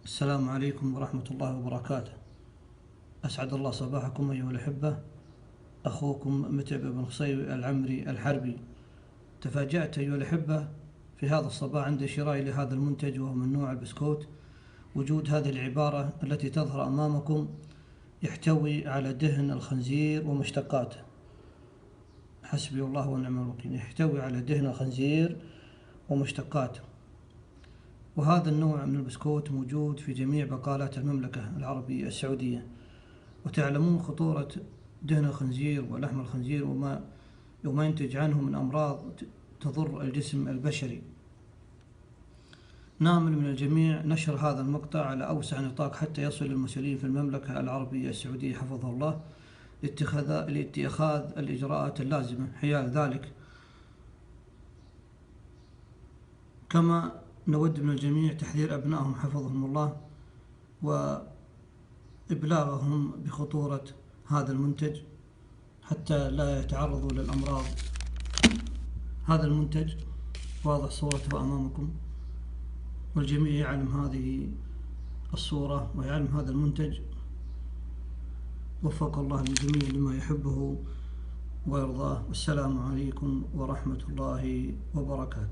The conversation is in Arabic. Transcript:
السلام عليكم ورحمة الله وبركاته. أسعد الله صباحكم أيها الأحبة. أخوكم متعب بن خصيب العمري الحربي. تفاجأت أيها الأحبة في هذا الصباح عند شرائي لهذا المنتج وهو من نوع البسكوت وجود هذه العبارة التي تظهر أمامكم: يحتوي على دهن الخنزير ومشتقاته. حسبي الله ونعم الوكيل. يحتوي على دهن الخنزير ومشتقاته. وهذا النوع من البسكوت موجود في جميع بقالات المملكة العربية السعودية، وتعلمون خطورة دهن الخنزير ولحم الخنزير وما ينتج عنه من أمراض تضر الجسم البشري. نأمل من الجميع نشر هذا المقطع على أوسع نطاق حتى يصل للمسؤولين في المملكة العربية السعودية حفظه الله لاتخاذ الإجراءات اللازمة حيال ذلك. كما نود من الجميع تحذير أبنائهم حفظهم الله وإبلاغهم بخطورة هذا المنتج حتى لا يتعرضوا للأمراض. هذا المنتج واضح صورته أمامكم، والجميع يعلم هذه الصورة ويعلم هذا المنتج. وفق الله الجميع لما يحبه ويرضاه. والسلام عليكم ورحمة الله وبركاته.